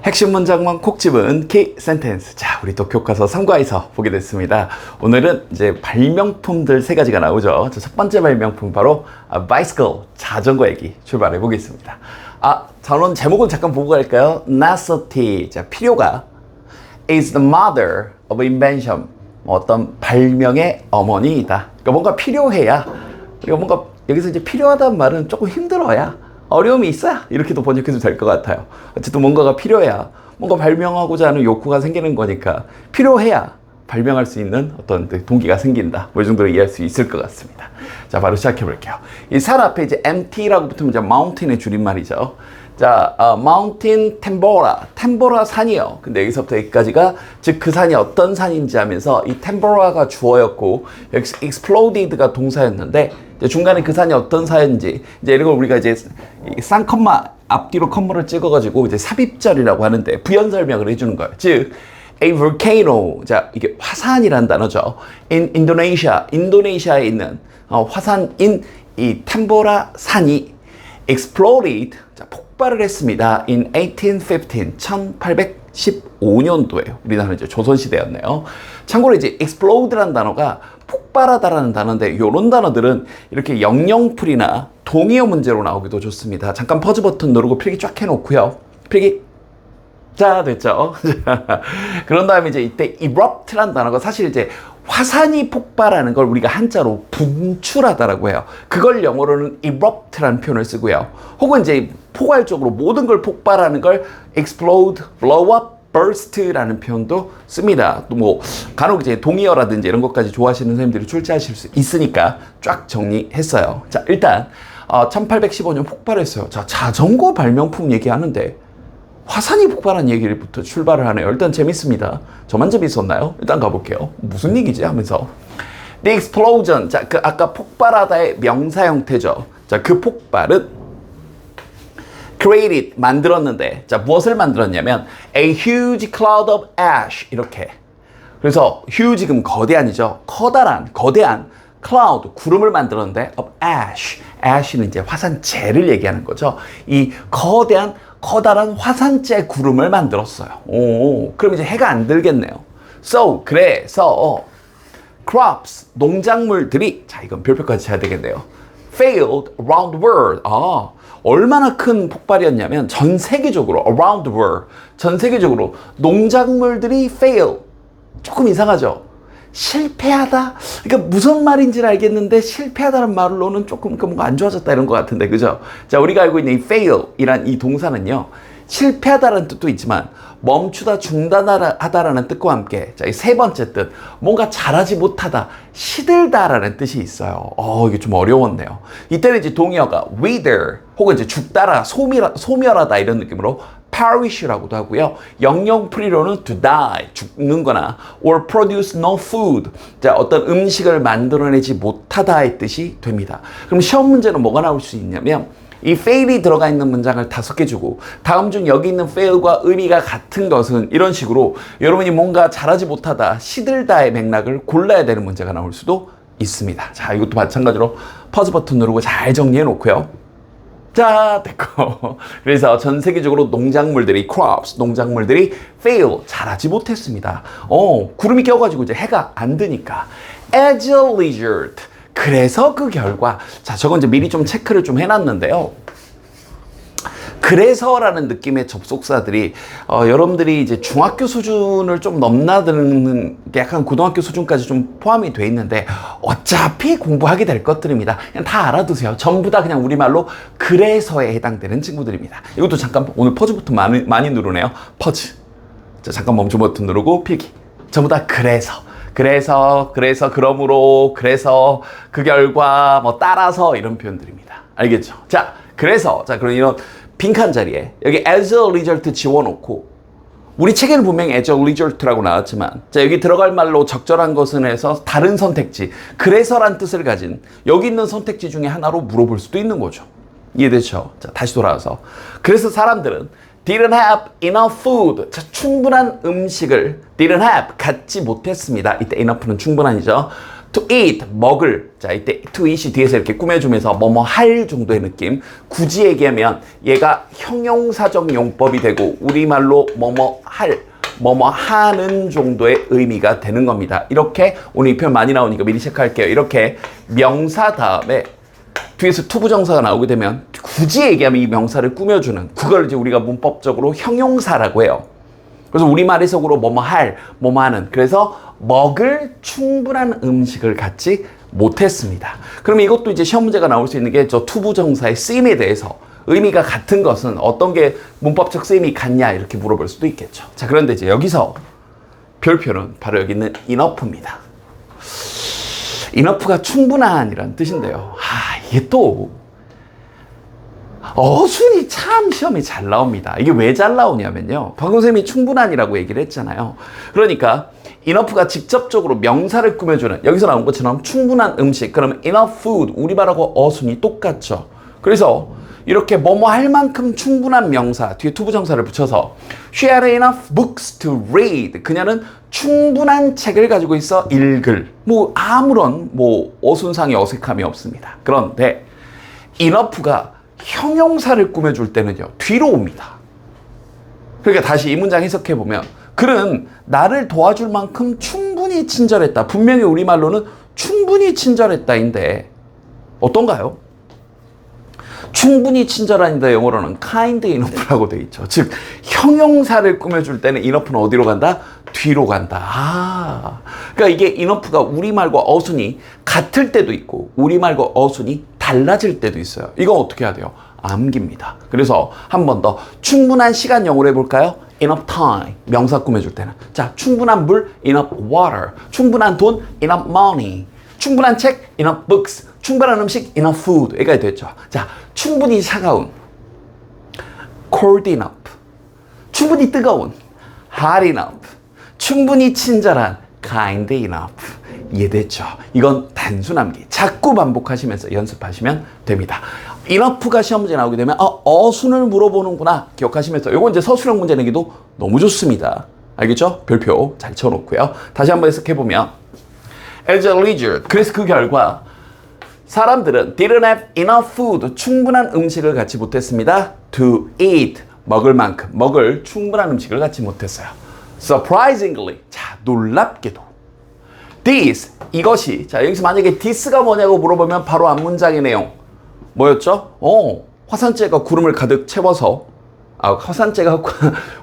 핵심 문장만 콕 집은 키 센텐스. 자, 우리 또 교과서 3과에서 보게 됐습니다. 오늘은 이제 발명품들 세 가지가 나오죠. 첫 번째 발명품 바로 bicycle, 자전거 얘기 출발해 보겠습니다. 오늘 제목은 잠깐 보고 갈까요? necessity, 자, 필요가 is the mother of invention. 어떤 발명의 어머니이다. 그러니까 뭔가 필요해야, 그러니까 뭔가 여기서 이제 필요하다는 말은 조금 힘들어야, 어려움이 있어야 이렇게도 번역해도 될 것 같아요. 어쨌든 뭔가가 필요해야 뭔가 발명하고자 하는 욕구가 생기는 거니까 필요해야 발명할 수 있는 어떤 동기가 생긴다. 뭐 이 정도로 이해할 수 있을 것 같습니다. 자, 바로 시작해 볼게요. 이 산 앞에 이제 MT라고 붙으면 이제 mountain의 줄임말이죠. 자, mountain 템보라 산이요. 근데 여기서부터 여기까지가 즉 그 산이 어떤 산인지 하면서 이 템보라가 주어였고 exploded가 동사였는데 이제 중간에 그 산이 어떤 산인지 이제 이런 걸 우리가 이제 쌍 컴마 앞뒤로 컴마를 찍어가지고 이제 삽입절이라고 하는데 부연 설명을 해주는 거예요. 즉 a volcano, 자 이게 화산이란 단어죠. in Indonesia, 인도네시아에 있는 화산인 이 템보라 산이 exploded, 자, 폭발을 했습니다. in 1815, 1815년도에요. 우리나라는 이제 조선시대였네요. 참고로 이제 explode라는 단어가 폭발하다라는 단어인데 이런 단어들은 이렇게 영영풀이나 동의어 문제로 나오기도 좋습니다. 잠깐 퍼즈 버튼 누르고 필기 쫙 해놓고요. 필기. 자, 됐죠? 그런 다음에 이제 이때 erupt라는 단어가 사실 이제 화산이 폭발하는 걸 우리가 한자로 분출하다라고 해요. 그걸 영어로는 erupt라는 표현을 쓰고요. 혹은 이제 포괄적으로 모든 걸 폭발하는 걸 explode, blow up, burst라는 표현도 씁니다. 또 뭐 간혹 이제 동의어라든지 이런 것까지 좋아하시는 선생님들이 출제하실 수 있으니까 쫙 정리했어요. 자, 일단 1815년 폭발했어요. 자, 자전거 발명품 얘기하는데 화산이 폭발한 얘기부터 출발을 하네요. 일단 재밌습니다. 저만 재밌었나요? 일단 가볼게요. 무슨 얘기지 하면서 The explosion, 자, 그 아까 폭발하다의 명사 형태죠. 자, 그 폭발은 created, 만들었는데, 자, 무엇을 만들었냐면 a huge cloud of ash, 이렇게. 그래서 huge 그럼 거대한이죠. 거대한 cloud, 구름을 만들었는데 of ash, ash는 이제 화산재를 얘기하는 거죠. 이 커다란 화산재 구름을 만들었어요. 오, 그럼 이제 해가 안 들겠네요. So, 그래서 crops, 농작물들이, 자, 이건 별표까지 해야 되겠네요. failed around the world. 얼마나 큰 폭발이었냐면 전 세계적으로 around the world, 전 세계적으로 농작물들이 fail. 조금 이상하죠? 실패하다? 그러니까 무슨 말인지는 알겠는데 실패하다는 말로는 조금 뭔가 안 좋아졌다 이런 것 같은데, 그죠? 자, 우리가 알고 있는 이 fail이란 이 동사는요, 실패하다라는 뜻도 있지만 멈추다, 중단하다라는 뜻과 함께, 자, 이 세 번째 뜻, 뭔가 잘하지 못하다, 시들다라는 뜻이 있어요. 이게 좀 어려웠네요. 이때는 이제 동의어가 wither 혹은 이제 죽다라, 소멸하다 이런 느낌으로 perish라고도 하고요. 영영풀이로는 to die, 죽는 거나 or produce no food, 자, 어떤 음식을 만들어내지 못하다의 뜻이 됩니다. 그럼 시험 문제는 뭐가 나올 수 있냐면 이 fail이 들어가 있는 문장을 5개 주고 다음 중 여기 있는 fail과 의미가 같은 것은, 이런 식으로 여러분이 뭔가 잘하지 못하다, 시들다의 맥락을 골라야 되는 문제가 나올 수도 있습니다. 자, 이것도 마찬가지로 퍼즈 버튼 누르고 잘 정리해 놓고요. 자, 됐고. 그래서 전 세계적으로 농작물들이 fail, 잘하지 못했습니다. 구름이 껴가지고 이제 해가 안 드니까. as a result, 그래서 그 결과. 자, 저건 이제 미리 좀 체크를 좀 해놨는데요. 그래서라는 느낌의 접속사들이 여러분들이 이제 중학교 수준을 좀 넘나드는 게 약간 고등학교 수준까지 좀 포함이 돼 있는데 어차피 공부하게 될 것들입니다. 그냥 다 알아두세요. 전부 다 그냥 우리말로 그래서에 해당되는 친구들입니다. 이것도 잠깐 오늘 퍼즈 버튼 많이 누르네요. 퍼즈. 자, 잠깐 멈춤 버튼 누르고 필기. 전부 다 그래서, 그러므로, 그래서, 그 결과, 뭐 따라서 이런 표현들입니다. 알겠죠? 자, 그래서, 자, 그럼 이런 빈칸 자리에 여기 as a result 지워놓고, 우리 책에는 분명히 as a result라고 나왔지만, 자, 여기 들어갈 말로 적절한 것은 해서 다른 선택지, 그래서란 뜻을 가진 여기 있는 선택지 중에 하나로 물어볼 수도 있는 거죠. 이해되죠? 자, 다시 돌아와서. 그래서 사람들은 didn't have enough food, 자, 충분한 음식을 didn't have, 갖지 못했습니다. 이때 enough는 충분한이죠. to eat, 먹을. 자, 이때 to eat이 뒤에서 이렇게 꾸며주면서 뭐뭐 할 정도의 느낌. 굳이 얘기하면 얘가 형용사적 용법이 되고 우리말로 뭐뭐 할, 뭐뭐 하는 정도의 의미가 되는 겁니다. 이렇게 오늘 이 표현 많이 나오니까 미리 체크할게요. 이렇게 명사 다음에 뒤에서 투부정사가 나오게 되면 굳이 얘기하면 이 명사를 꾸며주는 그걸 이제 우리가 문법적으로 형용사라고 해요. 그래서 우리말 해석으로 뭐뭐 할, 뭐뭐 하는. 그래서 먹을 충분한 음식을 갖지 못했습니다. 그러면 이것도 이제 시험 문제가 나올 수 있는 게 저 투부정사의 쓰임에 대해서 의미가 같은 것은 어떤 게 문법적 쓰임이 같냐 이렇게 물어볼 수도 있겠죠. 자, 그런데 이제 여기서 별표는 바로 여기 있는 enough입니다. enough가 충분한이라는 뜻인데요. 이게 또 어순이 참 시험이 잘 나옵니다. 이게 왜 잘 나오냐면요. 방금 쌤이 충분한이라고 얘기를 했잖아요. 그러니까 enough가 직접적으로 명사를 꾸며주는 여기서 나온 것처럼 충분한 음식 그러면 enough food 우리말하고 어순이 똑같죠. 그래서 이렇게 뭐뭐 할 만큼 충분한 명사 뒤에 투부정사를 붙여서 She had enough books to read. 그녀는 충분한 책을 가지고 있어 읽을. 뭐 아무런 뭐 어순상의 어색함이 없습니다. 그런데 enough가 형용사를 꾸며줄 때는요 뒤로 옵니다. 그러니까 다시 이 문장 해석해 보면 그는 나를 도와줄 만큼 충분히 친절했다. 분명히 우리말로는 충분히 친절했다인데 어떤가요? 충분히 친절한데 영어로는 kind enough라고 되어 있죠. 즉 형용사를 꾸며줄 때는 enough는 어디로 간다? 뒤로 간다. 그러니까 이게 enough가 우리말과 어순이 같을 때도 있고 우리말과 어순이 달라질 때도 있어요. 이거 어떻게 해야 돼요? 암기입니다. 그래서 한 번 더 충분한 시간 영어로 해볼까요? enough time 명사 꾸며줄 때는 자 충분한 물 enough water 충분한 돈 enough money 충분한 책 enough books 충분한 음식 enough food 여기까지 됐죠. 자 충분히 차가운 cold enough 충분히 뜨거운 hot enough 충분히 친절한 kind enough 이해됐죠? 이건 단순 암기 자꾸 반복하시면서 연습하시면 됩니다. enough가 시험 문제 나오게 되면 어순을 물어보는구나 기억하시면서 이건 이제 서술형 문제 내기도 너무 좋습니다. 알겠죠? 별표 잘 쳐놓고요. 다시 한번 해석해보면 as a result 그래서 그 결과 사람들은 didn't have enough food 충분한 음식을 갖지 못했습니다. to eat 먹을 만큼 먹을 충분한 음식을 갖지 못했어요. surprisingly 자 놀랍게도 this 이것이 자 여기서 만약에 this가 뭐냐고 물어보면 바로 앞 문장의 내용 뭐였죠? 화산재가 구름을 가득 채워서 화산재가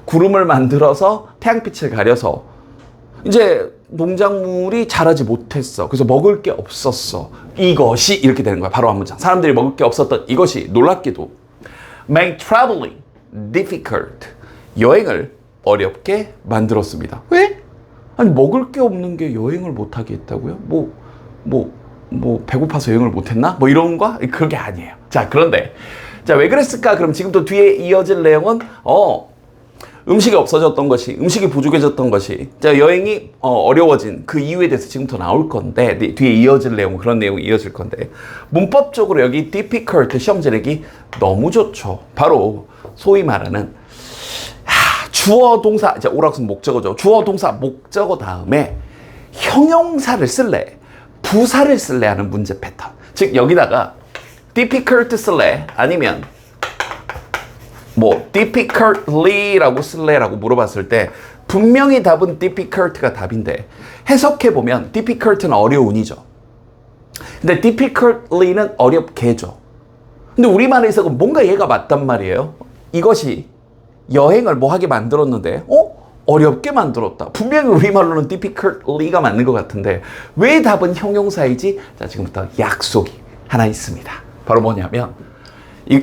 구름을 만들어서 태양빛을 가려서 이제 농작물이 자라지 못했어. 그래서 먹을 게 없었어. 이것이 이렇게 되는 거야. 바로 한 문장. 사람들이 먹을 게 없었던 이것이 놀랍게도 make traveling difficult. 여행을 어렵게 만들었습니다. 왜? 아니 먹을 게 없는 게 여행을 못하게 했다고요? 뭐 배고파서 여행을 못했나? 뭐 이런 거? 그게 아니에요. 자 그런데 자 왜 그랬을까? 그럼 지금도 뒤에 이어질 내용은 음식이 없어졌던 것이 음식이 부족해졌던 것이 자 여행이 어려워진 그 이유에 대해서 지금부터 나올 건데 뒤에 이어질 내용 그런 내용이 이어질 건데 문법적으로 여기 difficult 시험 제내기 너무 좋죠. 바로 소위 말하는 주어 동사 이제 오락순 목적어죠. 주어 동사 목적어 다음에 형용사를 쓸래 부사를 쓸래 하는 문제 패턴. 즉 여기다가 difficult 쓸래 아니면 뭐 difficultly라고 쓸래라고 물어봤을 때 분명히 답은 difficult가 답인데 해석해보면 difficult는 어려운이죠. 근데 difficultly는 어렵게죠. 근데 우리말 해석은 뭔가 얘가 맞단 말이에요. 이것이 여행을 뭐하게 만들었는데 어렵게 만들었다. 분명히 우리말로는 difficultly가 맞는 것 같은데 왜 답은 형용사이지? 자 지금부터 약속이 하나 있습니다. 바로 뭐냐면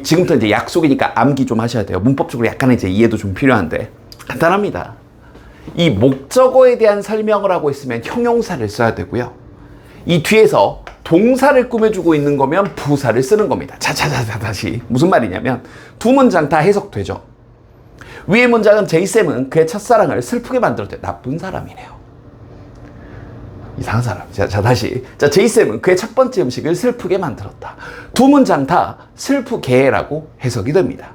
지금부터 이제 약속이니까 암기 좀 하셔야 돼요. 문법적으로 약간의 이제 이해도 좀 필요한데 간단합니다. 이 목적어에 대한 설명을 하고 있으면 형용사를 써야 되고요. 이 뒤에서 동사를 꾸며주고 있는 거면 부사를 쓰는 겁니다. 다시 무슨 말이냐면 두 문장 다 해석되죠. 위의 문장은 제이쌤은 그의 첫사랑을 슬프게 만들었대. 나쁜 사람이네요. 이상한 사람. 다시. 제이쌤은 그의 첫 번째 음식을 슬프게 만들었다. 두 문장 다 슬프게라고 해석이 됩니다.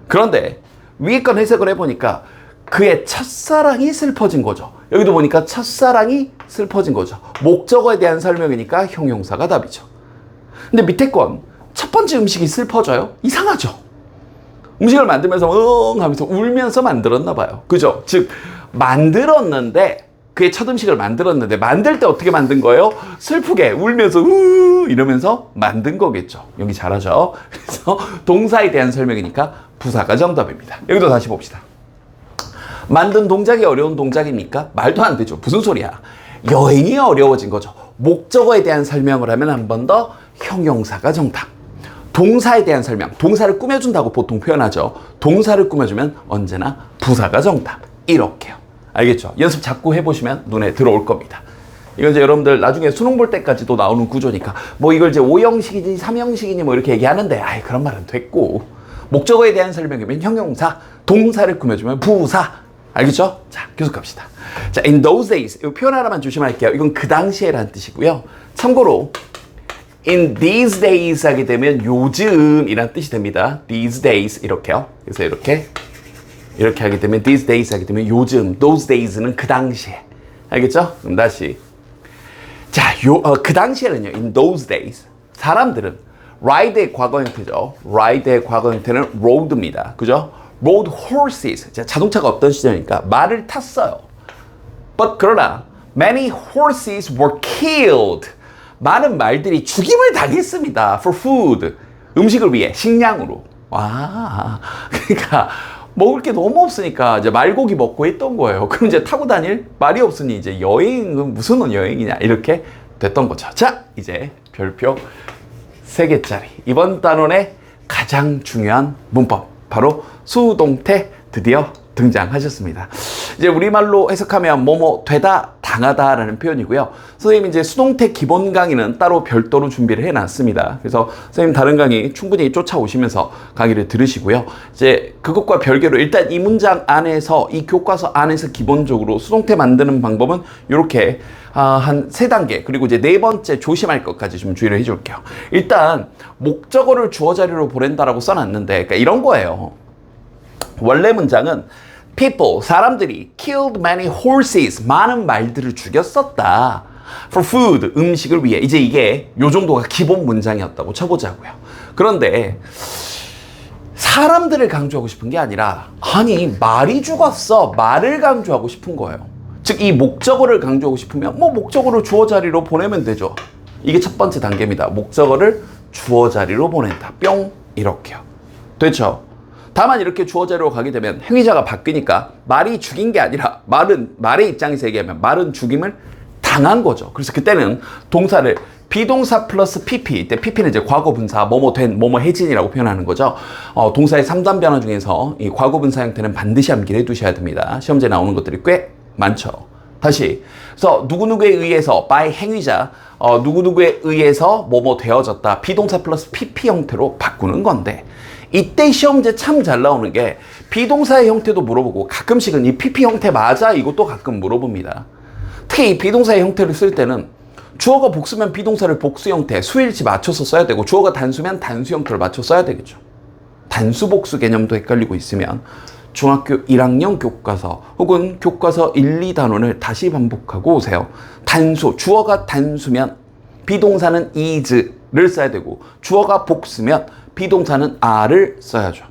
그런데 위에 건 해석을 해보니까 그의 첫사랑이 슬퍼진 거죠. 여기도 보니까 첫사랑이 슬퍼진 거죠. 목적어에 대한 설명이니까 형용사가 답이죠. 근데 밑에 건 첫 번째 음식이 슬퍼져요? 이상하죠. 음식을 만들면서 하면서 울면서 만들었나 봐요. 그죠? 즉 만들었는데 그의 첫 음식을 만들었는데 만들 때 어떻게 만든 거예요? 슬프게 울면서 이러면서 만든 거겠죠. 여기 잘하죠. 그래서 동사에 대한 설명이니까 부사가 정답입니다. 여기도 다시 봅시다. 만든 동작이 어려운 동작입니까? 말도 안 되죠. 무슨 소리야. 여행이 어려워진 거죠. 목적어에 대한 설명을 하면 한 번 더 형용사가 정답. 동사에 대한 설명, 동사를 꾸며준다고 보통 표현하죠. 동사를 꾸며주면 언제나 부사가 정답. 이렇게요. 알겠죠? 연습 자꾸 해보시면 눈에 들어올 겁니다. 이건 이제 여러분들 나중에 수능 볼 때까지도 나오는 구조니까 뭐 이걸 이제 5형식이니 3형식이니 뭐 이렇게 얘기하는데 아이 그런 말은 됐고 목적어에 대한 설명이면 형용사, 동사를 꾸며주면 부사. 알겠죠? 자, 계속 갑시다. 자, in those days. 이 표현 하나만 조심할게요. 이건 그 당시에란 뜻이고요. 참고로 in these days 하게 되면 요즘이란 뜻이 됩니다. these days 이렇게요. 그래서 이렇게 하게 되면 these days 하게 되면 요즘, those days는 그 당시에. 알겠죠? 그럼 다시. 자, 그 당시에는요. in those days. 사람들은 ride의 과거 형태죠. ride의 과거 형태는 rode입니다. 그죠? rode horses. 자동차가 없던 시절이니까 말을 탔어요. But 그러나 many horses were killed. 많은 말들이 죽임을 당했습니다. For food. 음식을 위해, 식량으로. 와, 그러니까 먹을 게 너무 없으니까 이제 말고기 먹고 했던 거예요. 그럼 이제 타고 다닐 말이 없으니 이제 여행은 무슨 여행이냐 이렇게 됐던 거죠. 자, 이제 별표 3개짜리 이번 단원의 가장 중요한 문법 바로 수동태 드디어 등장하셨습니다. 이제 우리말로 해석하면 뭐뭐 되다, 당하다 라는 표현이고요. 선생님이 이제 수동태 기본 강의는 따로 별도로 준비를 해놨습니다. 그래서 선생님 다른 강의 충분히 쫓아오시면서 강의를 들으시고요. 이제 그것과 별개로 일단 이 문장 안에서 이 교과서 안에서 기본적으로 수동태 만드는 방법은 이렇게 한 3단계 그리고 이제 4번째 조심할 것까지 좀 주의를 해줄게요. 일단 목적어를 주어 자리로 보낸다라고 써놨는데 그러니까 이런 거예요. 원래 문장은 people, 사람들이 killed many horses, 많은 말들을 죽였었다. for food, 음식을 위해. 이제 이게 요 정도가 기본 문장이었다고 쳐보자고요. 그런데 사람들을 강조하고 싶은 게 아니라 아니 말이 죽었어. 말을 강조하고 싶은 거예요. 즉 이 목적어를 강조하고 싶으면 뭐 목적어를 주어 자리로 보내면 되죠. 이게 첫 번째 단계입니다. 목적어를 주어 자리로 보낸다. 뿅 이렇게요. 됐죠? 다만 이렇게 주어 자리로 가게 되면 행위자가 바뀌니까 말이 죽인 게 아니라 말의 입장에서 얘기하면 말은 죽임을 당한 거죠. 그래서 그때는 동사를 비동사 플러스 PP, 이때 PP는 이제 과거분사, 뭐뭐 된, 뭐뭐 해진이라고 표현하는 거죠. 동사의 3단 변화 중에서 이 과거분사 형태는 반드시 암기를 해두셔야 됩니다. 시험지에 나오는 것들이 꽤 많죠. 다시, 그래서 누구누구에 의해서, by 행위자, 누구누구에 의해서 뭐뭐 되어졌다. 비동사 플러스 PP 형태로 바꾸는 건데, 이때 시험제 참 잘 나오는 게 비동사의 형태도 물어보고 가끔씩은 이 PP 형태 맞아? 이것도 가끔 물어봅니다. 특히 이 비동사의 형태를 쓸 때는 주어가 복수면 비동사를 복수 형태, 수일치 맞춰서 써야 되고 주어가 단수면 단수 형태를 맞춰 써야 되겠죠. 단수 복수 개념도 헷갈리고 있으면 중학교 1학년 교과서 혹은 교과서 1, 2단원을 다시 반복하고 오세요. 단수, 주어가 단수면 비동사는 is를 써야 되고 주어가 복수면 비동사는 are를 써야죠.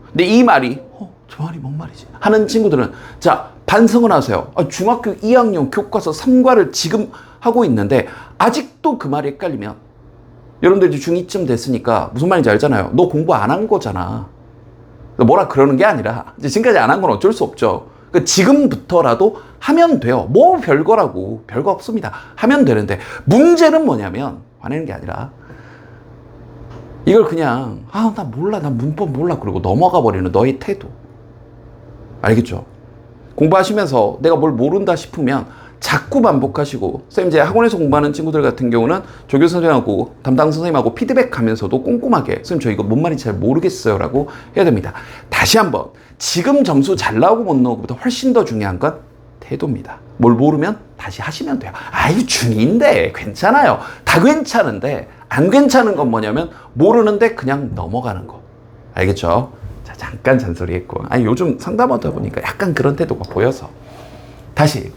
근데 이 말이 저 말이 뭔 말이지? 하는 친구들은 자 반성을 하세요. 중학교 2학년 교과서 3과를 지금 하고 있는데 아직도 그 말이 헷갈리면 여러분들 이제 중2쯤 됐으니까 무슨 말인지 알잖아요. 너 공부 안 한 거잖아. 뭐라 그러는 게 아니라 이제 지금까지 안 한 건 어쩔 수 없죠. 그러니까 지금부터라도 하면 돼요. 뭐 별거라고 별거 없습니다. 하면 되는데 문제는 뭐냐면 화내는 게 아니라 이걸 그냥 나 몰라 나 문법 몰라 그러고 넘어가 버리는 너의 태도 알겠죠? 공부하시면서 내가 뭘 모른다 싶으면 자꾸 반복하시고 선생님 이제 학원에서 공부하는 친구들 같은 경우는 조교 선생님하고 담당 선생님하고 피드백하면서도 꼼꼼하게 선생님 저 이거 뭔 말인지 잘 모르겠어요 라고 해야 됩니다. 다시 한번 지금 점수 잘 나오고 못 나오고보다 훨씬 더 중요한 건 태도입니다. 뭘 모르면 다시 하시면 돼요. 아이 중2인데 괜찮아요. 다 괜찮은데 안 괜찮은 건 뭐냐면 모르는데 그냥 넘어가는 거. 알겠죠? 자, 잠깐 잔소리 했고. 요즘 상담하다 보니까 약간 그런 태도가 보여서. 다시.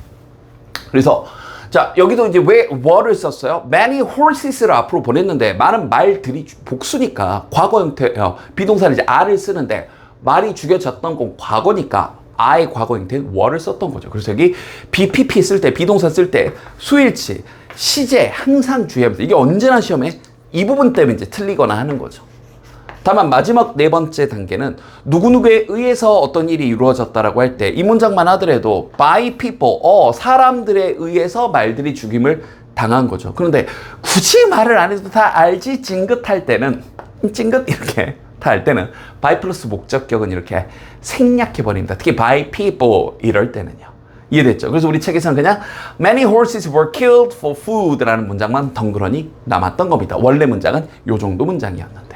그래서 자, 여기도 이제 왜 were를 썼어요? Many horses를 앞으로 보냈는데 많은 말들이 복수니까 과거 형태 비동사는 이제 are를 쓰는데 말이 죽여졌던 건 과거니까 I의 과거 형태는 were를 썼던 거죠. 그래서 여기 BPP 쓸 때 비동사 쓸 때 수일치, 시제 항상 주의하면서 이게 언제나 시험에 이 부분 때문에 이제 틀리거나 하는 거죠. 다만 마지막 네 번째 단계는 누구누구에 의해서 어떤 일이 이루어졌다라고 할 때 이 문장만 하더라도 by people, 사람들에 의해서 말들이 죽임을 당한 거죠. 그런데 굳이 말을 안 해도 다 알지 찡긋할 때는 찡긋 이렇게 다 할 때는 by 플러스 목적격은 이렇게 생략해 버립니다. 특히 by people 이럴 때는요. 이해됐죠? 그래서 우리 책에서는 그냥 many horses were killed for food라는 문장만 덩그러니 남았던 겁니다. 원래 문장은 요 정도 문장이었는데.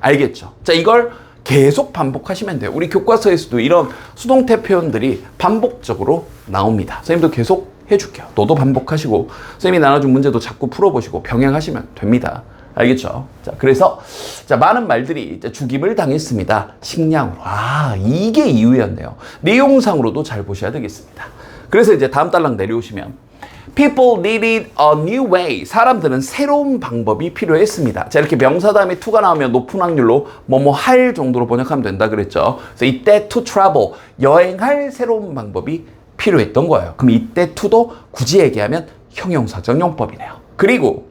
알겠죠? 자, 이걸 계속 반복하시면 돼요. 우리 교과서에서도 이런 수동태 표현들이 반복적으로 나옵니다. 선생님도 계속 해줄게요. 너도 반복하시고 선생님이 나눠준 문제도 자꾸 풀어보시고 병행하시면 됩니다. 알겠죠? 자, 그래서 자, 많은 말들이 이제 죽임을 당했습니다. 식량으로. 아, 이게 이유였네요. 내용상으로도 잘 보셔야 되겠습니다. 그래서 이제 다음 달랑 내려오시면 People needed a new way. 사람들은 새로운 방법이 필요했습니다. 자, 이렇게 명사 다음에 to가 나오면 높은 확률로 뭐뭐 할 정도로 번역하면 된다 그랬죠. 그래서 이때 to travel, 여행할 새로운 방법이 필요했던 거예요. 그럼 이때 to도 굳이 얘기하면 형용사적 용법이네요. 그리고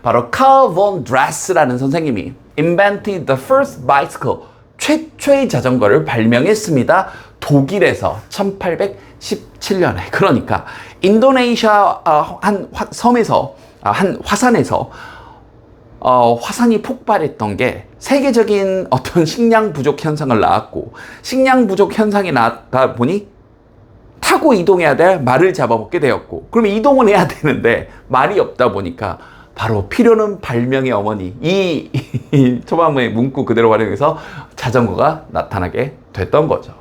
바로 Carl von Dress라는 선생님이 invented the first bicycle, 최초의 자전거를 발명했습니다. 독일에서 1817년에. 그러니까 인도네시아 한 섬에서 한 화산에서 화산이 폭발했던 게 세계적인 어떤 식량 부족 현상을 낳았고, 식량 부족 현상이 나다 보니 타고 이동해야 될 말을 잡아먹게 되었고, 그러면 이동은 해야 되는데 말이 없다 보니까 바로 필요는 발명의 어머니, 이 초반부의 문구 그대로 활용해서 자전거가 나타나게 됐던 거죠.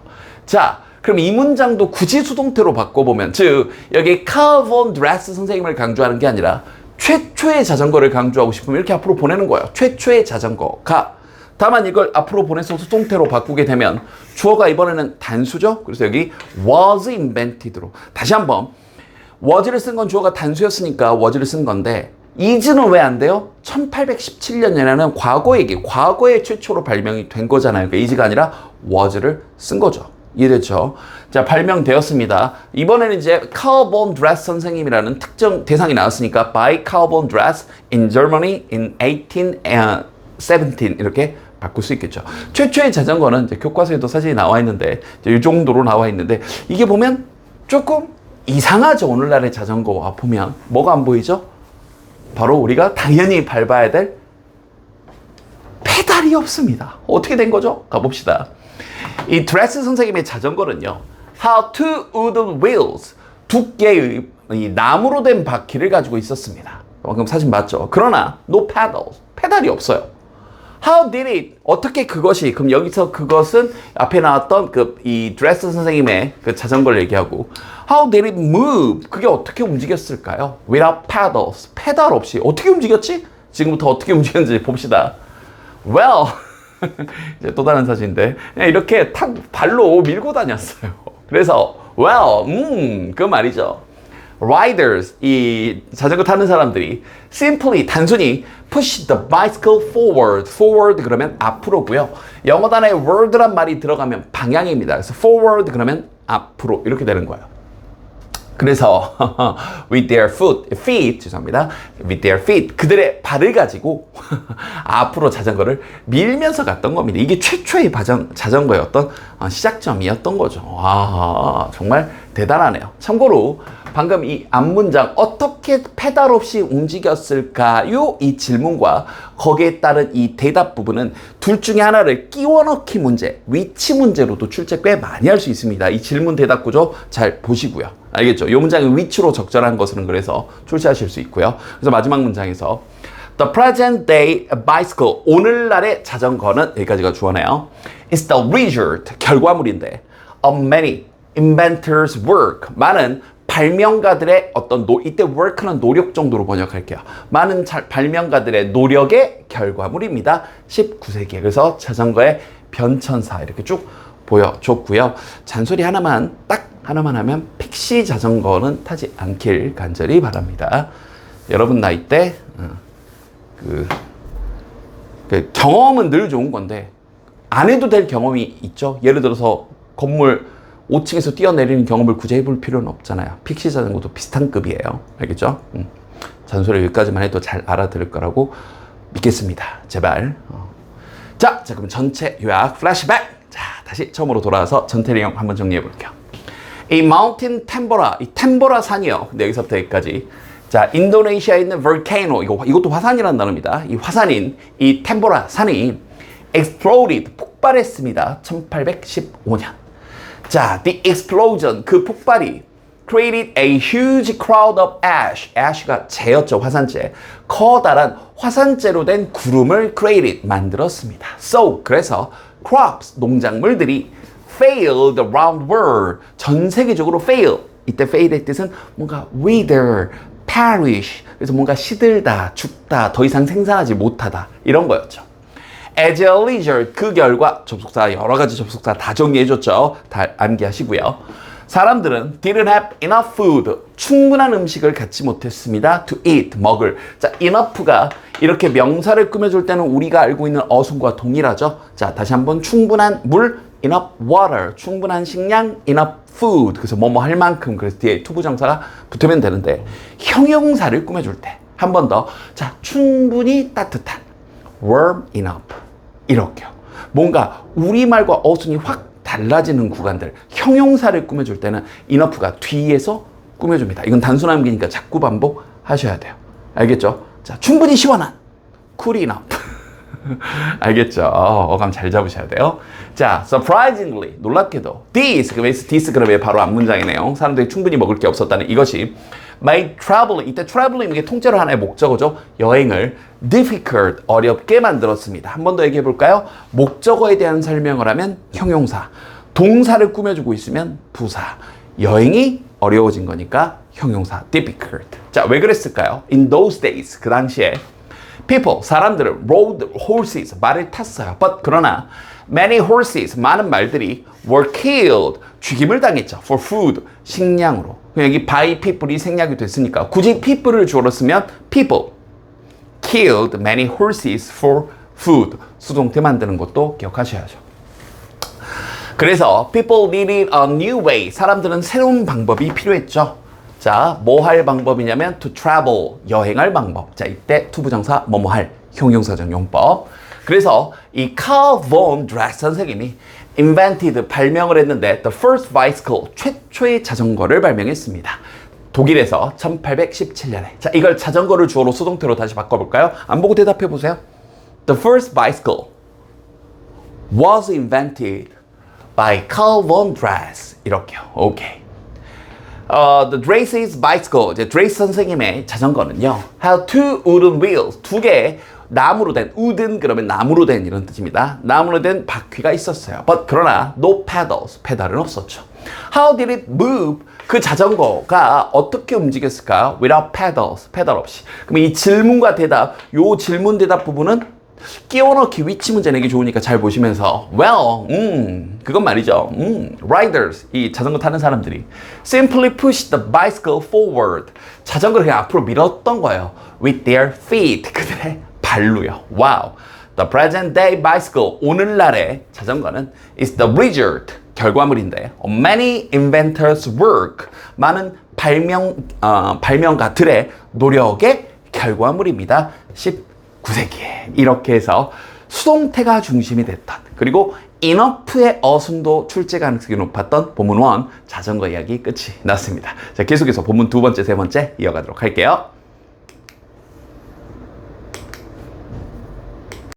자, 그럼 이 문장도 굳이 수동태로 바꿔보면, 즉 여기 Carl von Dress 선생님을 강조하는 게 아니라 최초의 자전거를 강조하고 싶으면 이렇게 앞으로 보내는 거예요. 최초의 자전거가. 다만 이걸 앞으로 보내서 수동태로 바꾸게 되면 주어가 이번에는 단수죠. 그래서 여기 was invented로 다시 한번 was를 쓴 건 주어가 단수였으니까 was를 쓴 건데 is는 왜 안 돼요? 1817년이라는 과거 얘기, 과거에 최초로 발명이 된 거잖아요. 그러니까 is가 아니라 was를 쓴 거죠. 이해됐죠? 자, 발명되었습니다. 이번에는 이제 Carl von Dress 선생님이라는 특정 대상이 나왔으니까 by Carl von Dress in Germany in 1817 이렇게 바꿀 수 있겠죠. 최초의 자전거는 이제 교과서에도 사진이 나와 있는데 이 정도로 나와 있는데 이게 보면 조금 이상하죠. 오늘날의 자전거와 보면 뭐가 안 보이죠? 바로 우리가 당연히 밟아야 될 페달이 없습니다. 어떻게 된 거죠? 가봅시다. 이 드레스 선생님의 자전거는요, how two wooden wheels, 두 개의 이 나무로 된 바퀴를 가지고 있었습니다. 방금 사진 맞죠? 그러나 no pedals, 페달이 없어요. How did it? 어떻게 그것이? 그럼 여기서 그것은 앞에 나왔던 이 드레스 선생님의 그 자전거를 얘기하고 How did it move? 그게 어떻게 움직였을까요? Without pedals, 페달 없이 어떻게 움직였지? 지금부터 어떻게 움직였는지 봅시다. Well, 이제 또 다른 사진인데 이렇게 탁 발로 밀고 다녔어요. 그래서 well, 그 말이죠. Riders, 이 자전거 타는 사람들이 simply, 단순히 push the bicycle forward. forward 그러면 앞으로고요. 영어 단어에 word란 말이 들어가면 방향입니다. 그래서 forward 그러면 앞으로 이렇게 되는 거예요. 그래서 with their feet, 죄송합니다. with their feet, 그들의 발을 가지고 앞으로 자전거를 밀면서 갔던 겁니다. 이게 최초의 자전거의 어떤 시작점이었던 거죠. 와, 정말 대단하네요. 참고로 방금 이 앞문장 어떻게 페달 없이 움직였을까요? 이 질문과 거기에 따른 이 대답 부분은 둘 중에 하나를 끼워 넣기 문제, 위치 문제로도 출제 꽤 많이 할 수 있습니다. 이 질문 대답 구조 잘 보시고요. 알겠죠? 이 문장이 위치로 적절한 것은 그래서 출제하실 수 있고요. 그래서 마지막 문장에서 The present day bicycle, 오늘날의 자전거는 여기까지가 주어네요. It's the result, 결과물인데 of many inventors' work, 많은 발명가들의 어떤 이때 work는 노력 정도로 번역할게요. 많은 발명가들의 노력의 결과물입니다. 19세기에. 그래서 자전거의 변천사 이렇게 쭉 보여줬고요. 잔소리 하나만 하면 픽 픽시 자전거는 타지 않길 간절히 바랍니다. 여러분 나이 때 경험은 늘 좋은 건데 안 해도 될 경험이 있죠. 예를 들어서 건물 5층에서 뛰어내리는 경험을 굳이 해볼 필요는 없잖아요. 픽시 자전거도 비슷한 급이에요. 알겠죠? 잔소리 여기까지만 해도 잘 알아들을 거라고 믿겠습니다. 제발. 자, 그럼 전체 요약 플래시백. 자, 다시 처음으로 돌아와서 전체 내용 한번 정리해 볼게요. 이 Mountain Tambora, 이 템보라 산이요. 근데 여기서부터 여기까지. 자, 인도네시아에 있는 volcano, 이것도 화산이라는 단어입니다. 이 화산인 이 템보라 산이 exploded, 폭발했습니다. 1815년. 자, the explosion, 그 폭발이 created a huge cloud of ash. ash가 재였죠, 화산재. 커다란 화산재로 된 구름을 created, 만들었습니다. So, 그래서 crops, 농작물들이 failed around the world. 전 세계적으로 fail. 이때 fail의 뜻은 뭔가 wither, perish. 그래서 뭔가 시들다, 죽다, 더 이상 생산하지 못하다. 이런 거였죠. As a result, 그 결과 접속사 여러 가지 접속사 다 정리해줬죠. 다 암기하시고요. 사람들은 didn't have enough food. 충분한 음식을 갖지 못했습니다. To eat, 먹을. 자, enough가 이렇게 명사를 꾸며줄 때는 우리가 알고 있는 어순과 동일하죠. 자, 다시 한번 충분한 물, enough water. 충분한 식량, enough food. 그래서 뭐뭐 할 만큼. 그래서 뒤에 투부정사가 붙으면 되는데 형용사를 꾸며줄 때 한 번 더. 자, 충분히 따뜻한. warm enough. 이렇게요. 뭔가 우리말과 어순이 확 달라지는 구간들, 형용사를 꾸며줄 때는 enough가 뒤에서 꾸며줍니다. 이건 단순 암기니까 자꾸 반복하셔야 돼요. 알겠죠? 자, 충분히 시원한 cool enough. 알겠죠? 어감 잘 잡으셔야 돼요. 자, surprisingly, 놀랍게도 this 그러면 바로 앞문장이네요. 사람들이 충분히 먹을 게 없었다는 이것이 made traveling, 이때 traveling 이게 통째로 하나의 목적어죠. 여행을 difficult, 어렵게 만들었습니다. 한 번 더 얘기해 볼까요? 목적어에 대한 설명을 하면 형용사, 동사를 꾸며주고 있으면 부사, 여행이 어려워진 거니까 형용사 difficult. 자, 왜 그랬을까요? In those days, 그 당시에 people, 사람들은 rode horses, 말을 탔어요. But 그러나 many horses, 많은 말들이 were killed, 죽임을 당했죠. For food, 식량으로. 여기 by people이 생략이 됐으니까 굳이 people을 주어로 쓰면 people killed many horses for food. 수동태 만드는 것도 기억하셔야죠. 그래서 people needed a new way. 사람들은 새로운 방법이 필요했죠. 자, 뭐 할 방법이냐면 to travel, 여행할 방법. 자, 이때 투부정사 뭐뭐 할, 형용사적 용법. 그래서 이 Carl von Drais 선생님이 invented, 발명을 했는데 the first bicycle, 최초의 자전거를 발명했습니다. 독일에서 1817년에. 자, 이걸 자전거를 주어로 수동태로 다시 바꿔볼까요? 안 보고 대답해 보세요. The first bicycle was invented by Carl von Drais. 이렇게요. 오케이. The Drace's bicycle, 이제 Drace 선생님의 자전거는요, had two wooden wheels, 두 개의 나무로 된, wooden 그러면 나무로 된 이런 뜻입니다. 나무로 된 바퀴가 있었어요. But 그러나 no pedals, 페달은 없었죠. How did it move? 그 자전거가 어떻게 움직였을까요? Without pedals, 페달 없이. 그럼 이 질문과 대답, 요 질문 대답 부분은 끼워넣기 위치 문제 내기 좋으니까 잘 보시면서 그건 말이죠. riders, 이 자전거 타는 사람들이 simply push the bicycle forward. 자전거를 그냥 앞으로 밀었던 거예요. With their feet, 그들의 발로요. 와우. The present day bicycle, 오늘날의 자전거는 is the result, 결과물인데 of many inventors' work, 많은 발명가들의 노력의 결과물입니다. 19세기에 이렇게 해서 수동태가 중심이 됐던, 그리고 enough의 어순도 출제 가능성이 높았던 본문 1 자전거 이야기 끝이 났습니다. 자, 계속해서 본문 두 번째, 세 번째 이어가도록 할게요.